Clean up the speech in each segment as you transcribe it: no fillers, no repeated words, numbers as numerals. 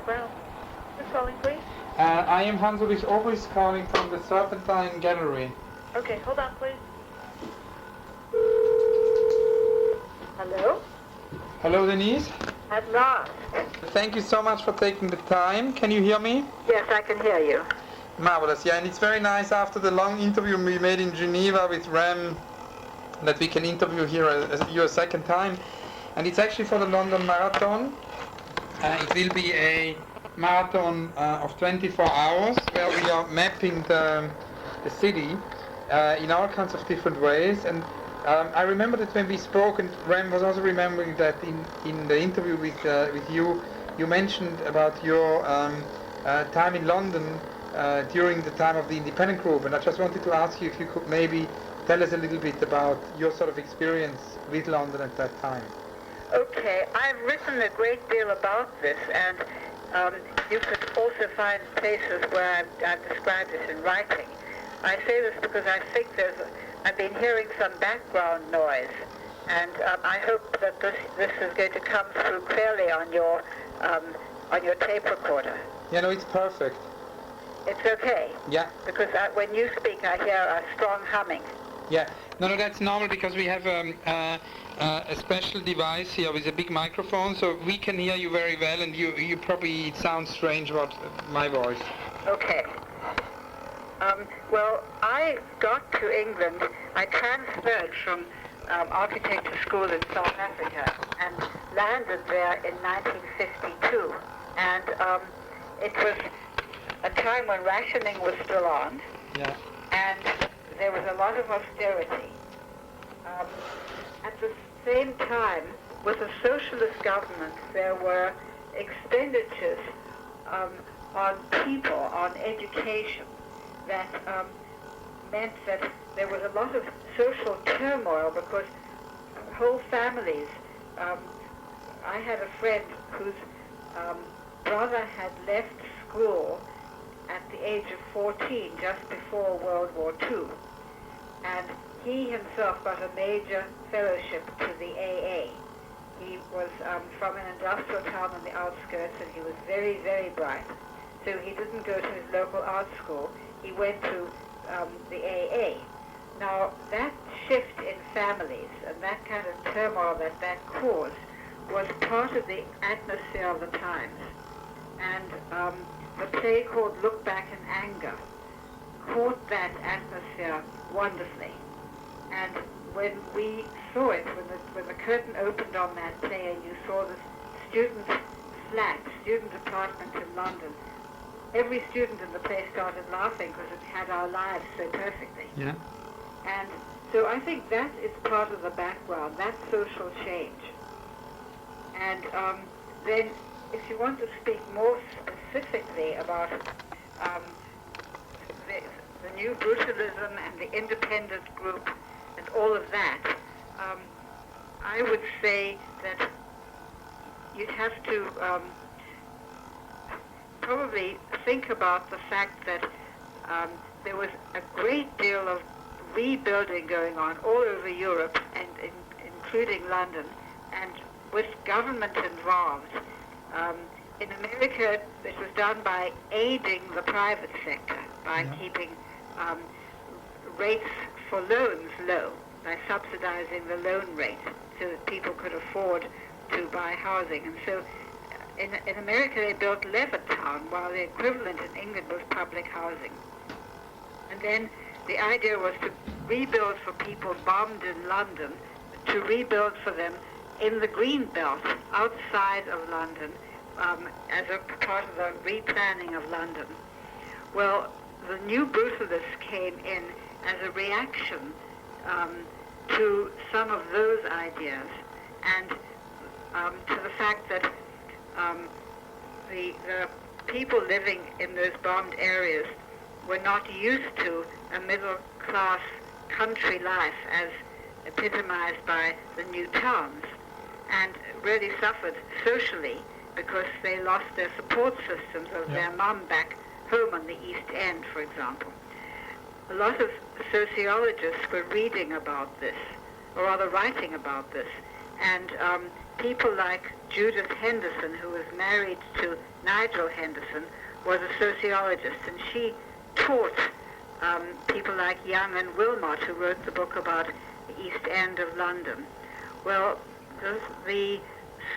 Brown. Who's calling, please? I am Hans-Ulrich Obrist calling from the Serpentine gallery. Okay, hold on, please. Hello? Hello, Denise. At last. Thank you so much for taking the time. Can you hear me? Yes, I can hear you. Marvelous, yeah, and it's very nice after the long interview we made in Geneva with Rem that we can interview here you a second time. And it's actually for the London Marathon. It will be a marathon of 24 hours where we are mapping the city in all kinds of different ways. And I remember that when we spoke, and Rem was also remembering that in the interview with you, you mentioned about your time in London during the time of the independent group, and I just wanted to ask you if you could maybe tell us a little bit about your sort of experience with London at that time. Okay, I've written a great deal about this, and you could also find places where I've described this in writing. I say this because I think I've been hearing some background noise, and I hope that this is going to come through clearly on your tape recorder. Yeah, no, it's perfect. It's okay? Yeah. Because when you speak, I hear a strong humming. Yeah. No, that's normal because we have a special device here with a big microphone, so we can hear you very well, and you probably, it sounds strange about my voice. Okay. Well, I got to England. I transferred from architecture school in South Africa and landed there in 1952. And it was a time when rationing was still on. Yeah. And there was a lot of austerity. At the same time, with a socialist government, there were expenditures on people, on education, that meant that there was a lot of social turmoil because whole families. I had a friend whose brother had left school at the age of 14, just before World War II. And he himself got a major fellowship to the AA. He was from an industrial town on the outskirts, and he was very, very bright. So he didn't go to his local art school. He went to the AA. Now, that shift in families and that kind of turmoil that caused was part of the atmosphere of the times. And the play called Look Back in Anger caught that atmosphere wonderfully. And when we saw it, when the curtain opened on that play and you saw the student flat, student apartment in London, every student in the play started laughing because it had our lives so perfectly. Yeah. And so I think that is part of the background, that social change. And then if you want to speak more specifically about the new brutalism and the independent group and all of that, I would say that you'd have to probably think about the fact that there was a great deal of rebuilding going on all over Europe and including London, and with government involved. In America, it was done by aiding the private sector, by keeping rates for loans low, by subsidizing the loan rate so that people could afford to buy housing. And so in America, they built Levittown, while the equivalent in England was public housing. And then the idea was to rebuild for people bombed in London, to rebuild for them in the green belt outside of London as a part of the replanning of London. Well, the new brutalists came in as a reaction to some of those ideas and to the fact that the people living in those bombed areas were not used to a middle-class country life as epitomized by the new towns, and really suffered socially because they lost their support systems of their mum back home on the East End, for example. A lot of sociologists were reading about this, or rather writing about this, and people like Judith Henderson, who was married to Nigel Henderson, was a sociologist, and she taught people like Young and Wilmot, who wrote the book about the East End of London. Well, the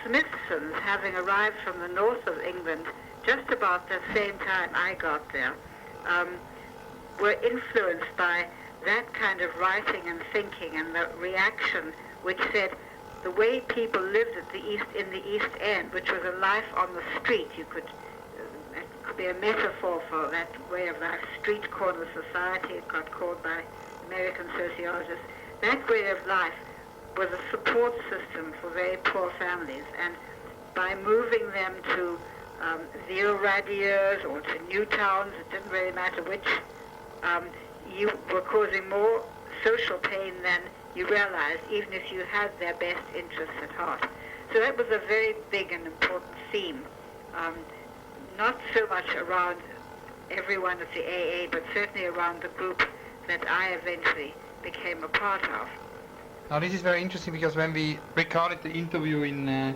Smithsons, having arrived from the north of England just about the same time I got there, were influenced by that kind of writing and thinking and the reaction which said the way people lived in the East End, which was a life on the street, it could be a metaphor for that way of life, street corner society, it got called by American sociologists. That way of life was a support system for very poor families, and by moving them to Ville-Radiers or to new towns, it didn't really matter which, you were causing more social pain than you realized, even if you had their best interests at heart. So that was a very big and important theme, not so much around everyone at the AA, but certainly around the group that I eventually became a part of. Now this is very interesting, because when we recorded the interview in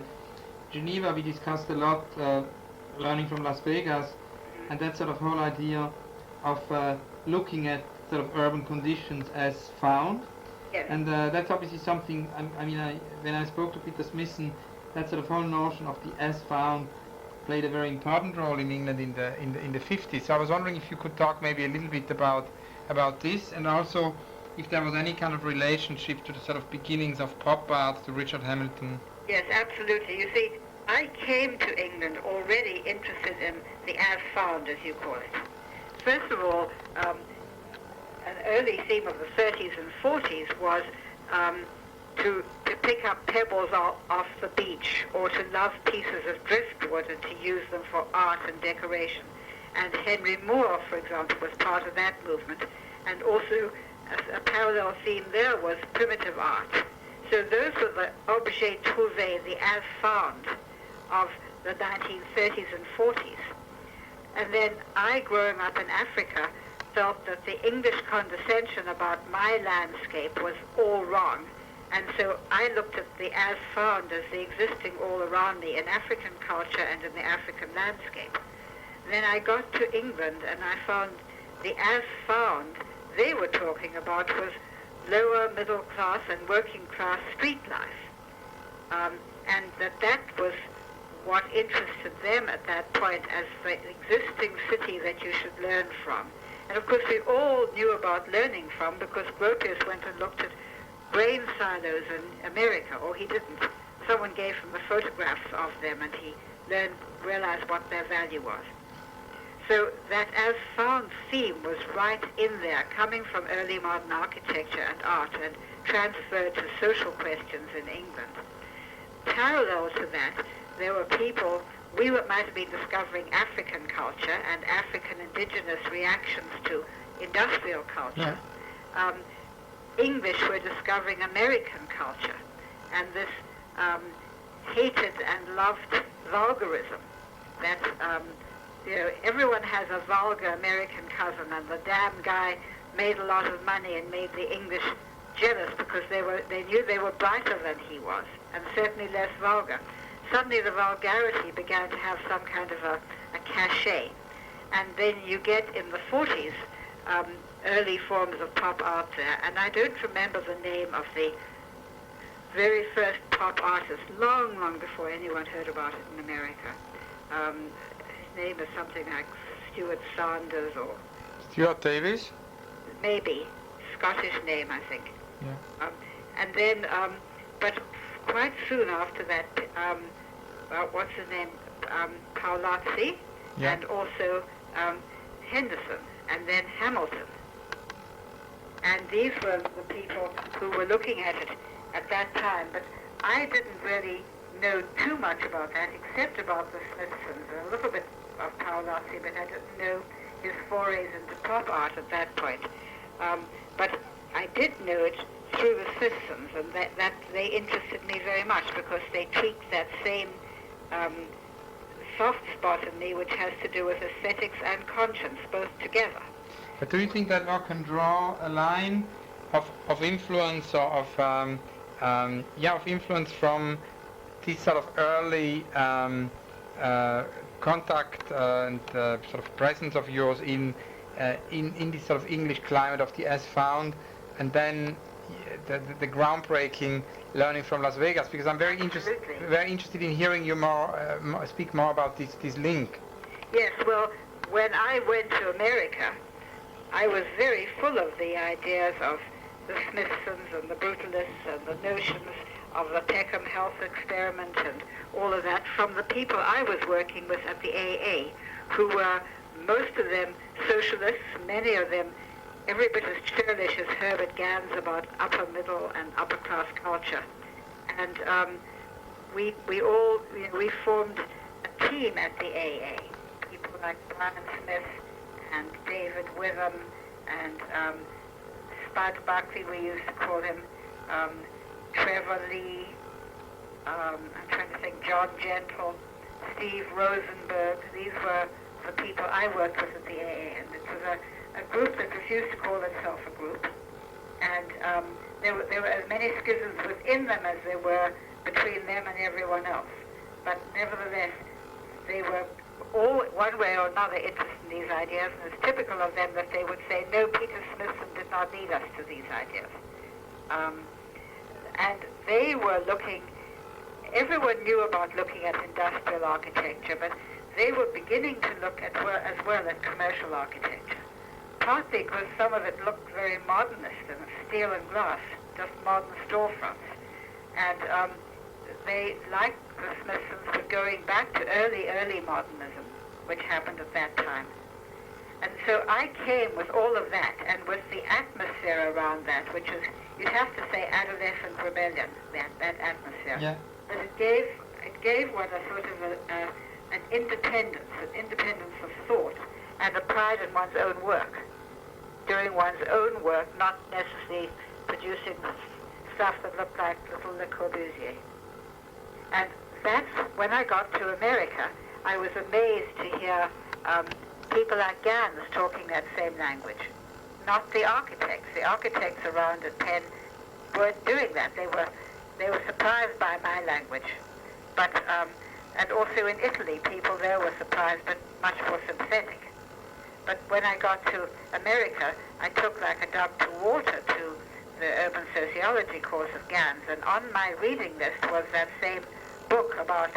Geneva, we discussed a lot learning from Las Vegas, and that sort of whole idea of looking at sort of urban conditions as found. Yes. And that's obviously something, when I spoke to Peter Smithson, that sort of whole notion of the as found played a very important role in England in the 50s. So I was wondering if you could talk maybe a little bit about this, and also if there was any kind of relationship to the sort of beginnings of pop art, to Richard Hamilton. Yes, absolutely. You see, I came to England already interested in the as found, as you call it. First of all, an early theme of the 30s and 40s was to pick up pebbles off the beach, or to love pieces of driftwood and to use them for art and decoration. And Henry Moore, for example, was part of that movement. And also a parallel theme there was primitive art. So those were the objets trouvés, the as found of the 1930s and 40s. And then I, growing up in Africa, felt that the English condescension about my landscape was all wrong. And so I looked at the as found as the existing all around me in African culture and in the African landscape. Then I got to England and I found the as found they were talking about was lower middle class and working class street life. And that was what interested them at that point as the existing city that you should learn from. And of course we all knew about learning from, because Gropius went and looked at grain silos in America, or he didn't. Someone gave him the photographs of them and he realized what their value was. So that as found theme was right in there, coming from early modern architecture and art, and transferred to social questions in England. Parallel to that, there were people, might have been discovering African culture and African indigenous reactions to industrial culture. Yeah. English were discovering American culture, and this hated and loved vulgarism. That everyone has a vulgar American cousin, and the damn guy made a lot of money and made the English jealous because they knew they were brighter than he was, and certainly less vulgar. Suddenly the vulgarity began to have some kind of a cachet. And then you get in the 40s early forms of pop art there, and I don't remember the name of the very first pop artist, long, long before anyone heard about it in America. His name is something like Stuart Sanders or... Stuart Davis? Maybe. Scottish name, I think. Yeah. And then, but quite soon after that, what's his name? Paolazzi, yeah. And also Henderson, and then Hamilton. And these were the people who were looking at it at that time, but I didn't really know too much about that, except about the Smithsons, and a little bit of Paolazzi, but I didn't know his forays into pop art at that point. But I did know it through the Smithsons, and that they interested me very much, because they tweaked that same soft spot in me, which has to do with aesthetics and conscience, both together. But do you think that one can draw a line of influence, or of influence from this sort of early contact and sort of presence of yours in this sort of English climate of the S Found, and then the groundbreaking learning from Las Vegas, because I'm very interested in hearing you speak more about this link. Yes, well, when I went to America, I was very full of the ideas of the Smithsons and the brutalists and the notions of the Peckham health experiment and all of that from the people I was working with at the AA, who were most of them socialists, many of them every bit as churlish as Herbert Gans about upper middle and upper class culture. And we all, we formed a team at the AA. People like Brian Smith and David Witham and Spud Buckley, we used to call him, Trevor Lee, I'm trying to think, John Gentle, Steve Rosenberg. These were the people I worked with at the AA, and it was a group that refused to call itself a group. And there were as many schisms within them as there were between them and everyone else. But nevertheless, they were all, one way or another, interested in these ideas, and it's typical of them that they would say, no, Peter Smithson did not lead us to these ideas. And they were looking, everyone knew about looking at industrial architecture, but they were beginning to look at as well at commercial architecture. Partly because some of it looked very modernist and steel and glass, just modern storefronts. And they, like the Smithsons, were going back to early modernism, which happened at that time. And so I came with all of that, and with the atmosphere around that, which is, you'd have to say, adolescent rebellion, that atmosphere. Yeah. But it gave one a sort of an independence of thought, and a pride in one's own work, doing one's own work, not necessarily producing stuff that looked like little Le Corbusier. And that's when I got to America, I was amazed to hear people like Gans talking that same language, not the architects. The architects around at Penn weren't doing that. They were surprised by my language. But and also in Italy, people there were surprised, but much more sympathetic. But when I got to America, I took like a duck to water to the urban sociology course of Gans, and on my reading list was that same book about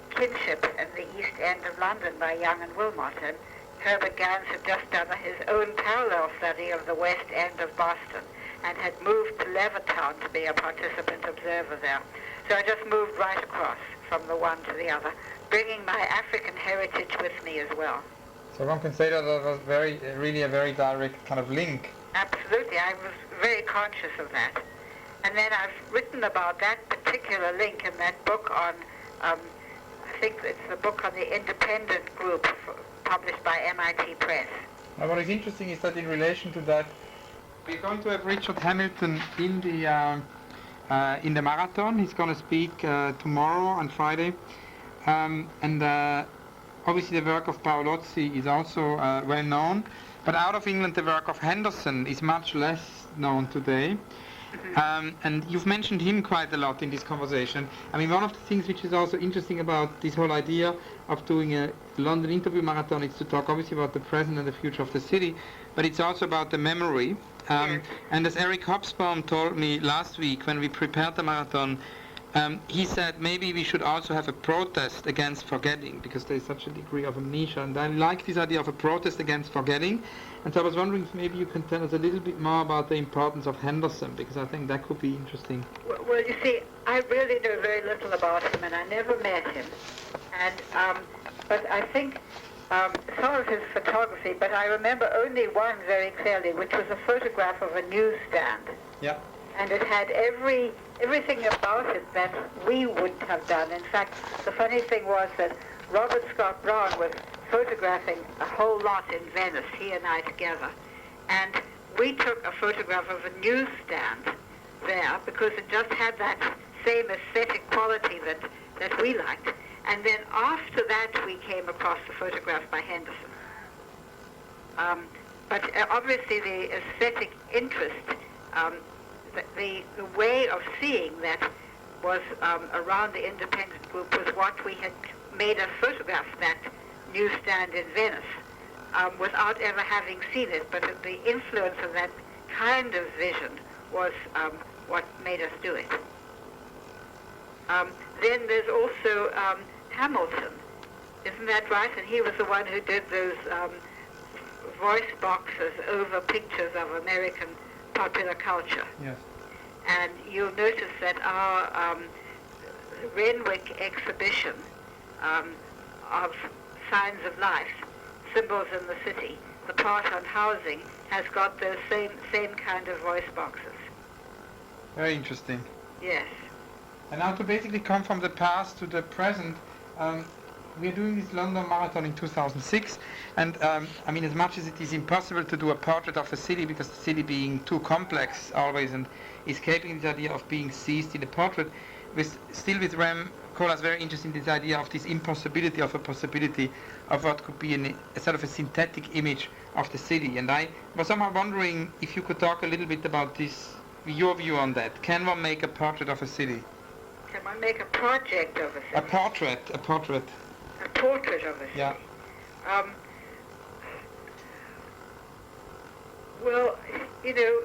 kinship in the East End of London by Young and Wilmot. And Herbert Gans had just done his own parallel study of the West End of Boston and had moved to Levittown to be a participant observer there. So I just moved right across from the one to the other, bringing my African heritage with me as well. So one can say that was really a very direct kind of link. Absolutely, I was very conscious of that. And then I've written about that particular link in that book on, I think it's the book on the independent group published by MIT Press. Now what is interesting is that in relation to that, we're going to have Richard Hamilton in the marathon. He's going to speak tomorrow on Friday. Obviously the work of Paolozzi is also well known, but out of England the work of Henderson is much less known today. And you've mentioned him quite a lot in this conversation. I mean, one of the things which is also interesting about this whole idea of doing a London interview marathon is to talk obviously about the present and the future of the city, but it's also about the memory. And as Eric Hobsbawm told me last week when we prepared the marathon, he said maybe we should also have a protest against forgetting, because there is such a degree of amnesia, and I like this idea of a protest against forgetting. And so I was wondering if maybe you can tell us a little bit more about the importance of Henderson, because I think that could be interesting. Well, you see, I really know very little about him, and I never met him. And but I think some of his photography, but I remember only one very clearly, which was a photograph of a newsstand. Yeah. And it had everything about it that we wouldn't have done. In fact, the funny thing was that Robert Scott Brown was photographing a whole lot in Venice, he and I together. And we took a photograph of a newsstand there because it just had that same aesthetic quality that we liked. And then after that, we came across the photograph by Henderson. But obviously the aesthetic interest, the way of seeing that was around the independent group was what we had made us photograph that newsstand in Venice without ever having seen it, but the influence of that kind of vision was what made us do it. Then there's also Hamilton, isn't that right? And he was the one who did those voice boxes over pictures of American popular culture. Yes. And you'll notice that our Renwick exhibition of signs of life, symbols in the city, the part on housing, has got those same kind of voice boxes. Very interesting. Yes. And now to basically come from the past to the present, we are doing this London Marathon in 2006, and I mean, as much as it is impossible to do a portrait of a city, because the city being too complex always and escaping this idea of being seized in a portrait, still with Rem Koolhaas very interested in this idea of this impossibility of a possibility of what could be a sort of a synthetic image of the city. And I was somehow wondering if you could talk a little bit about this, your view on that. Can one make a portrait of a city? Can one make a project of a city? A portrait. A portrait of a city. Yeah. Well, you know,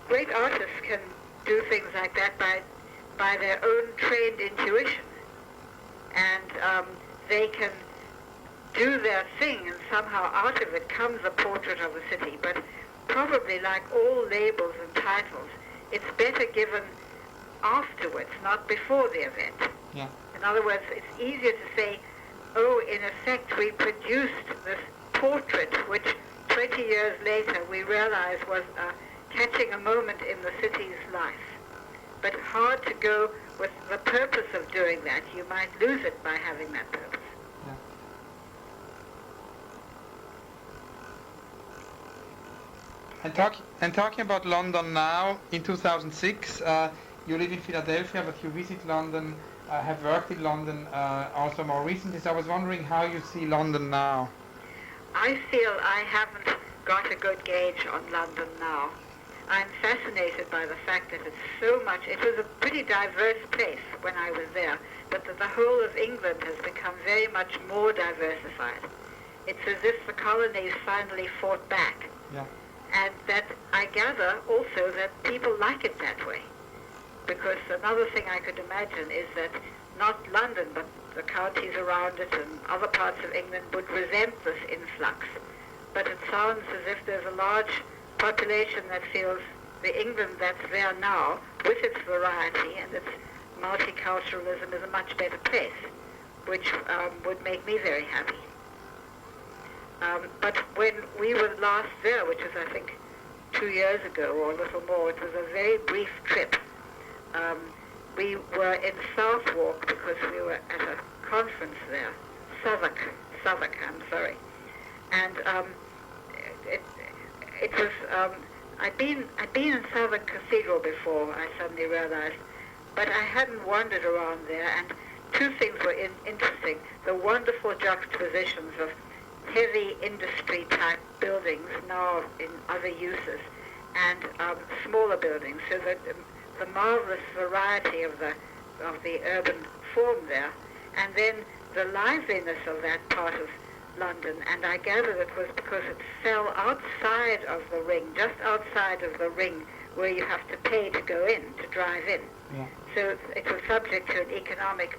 great artists can do things like that by their own trained intuition, and they can do their thing, and somehow out of it comes a portrait of a city. But probably, like all labels and titles, it's better given afterwards, not before the event. Yeah. In other words, it's easier to say, oh, in effect, we produced this portrait, which 20 years later we realized was catching a moment in the city's life. But hard to go with the purpose of doing that. You might lose it by having that purpose. Yeah. And talking about London now, in 2006, you live in Philadelphia, but you visit London, have worked in London also more recently. So I was wondering how you see London now. I feel I haven't got a good gauge on London now. I'm fascinated by the fact that it's so much. It was a pretty diverse place when I was there, but that the whole of England has become very much more diversified. It's as if the colonies finally fought back. Yeah. And that I gather also that people like it that way. Because another thing I could imagine is that not London, but the counties around it and other parts of England would resent this influx. But it sounds as if there's a large population that feels the England that's there now, with its variety and its multiculturalism, is a much better place, which would make me very happy. But when we were last there, which was I think 2 years ago or a little more, it was a very brief trip. We were in Southwark because we were at a conference there, Southwark, I'm sorry. And it was, I'd been in Southwark Cathedral before, I suddenly realized, but I hadn't wandered around there, and two things were interesting. The wonderful juxtapositions of heavy industry-type buildings now in other uses, and smaller buildings, so that the marvelous variety of the urban form there, and then the liveliness of that part of London. And I gather it was because it fell outside of the ring, just outside of the ring where you have to pay to go in, to drive in. Yeah. So it was subject to an economic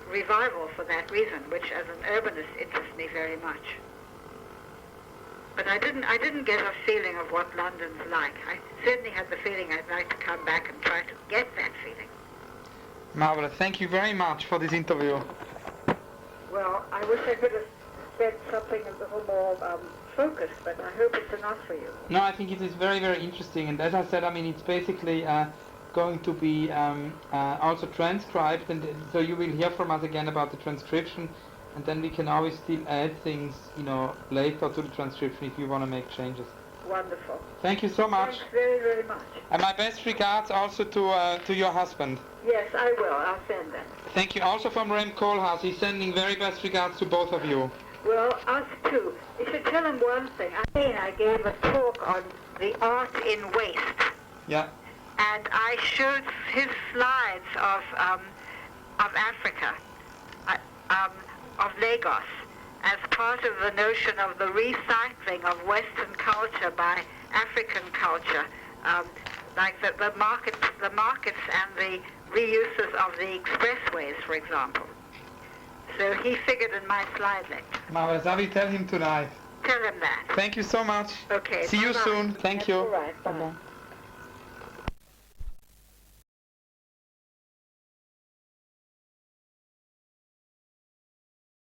revival for that reason, which as an urbanist interests me very much. But I didn't get a feeling of what London's like. I certainly had the feeling I'd like to come back and try to get that feeling. Marvelous. Thank you very much for this interview. Well, I wish I could have said something a little more focused, but I hope it's enough for you. No, I think it is very, very interesting. And as I said, I mean, it's basically going to be also transcribed, and so you will hear from us again about the transcription. And then we can always still add things, you know, later to the transcription if you want to make changes. Wonderful. Thank you so much. Thanks very, very much. And my best regards also to your husband. Yes, I will. I'll send that. Thank you. Also from Rem Koolhaas. He's sending very best regards to both of you. Well, us too. You should tell him one thing. I gave a talk on the art in waste. Yeah. and I showed his slides of Africa, of Lagos, as part of the notion of the recycling of Western culture by African culture, like the markets and the reuses of the expressways, for example. So he figured in my slide lecture. Marvelous. I will tell him tonight. Tell him that. Thank you so much. Okay. See you bye-bye. soon. Thank That's you. all right. Bye. Bye-bye.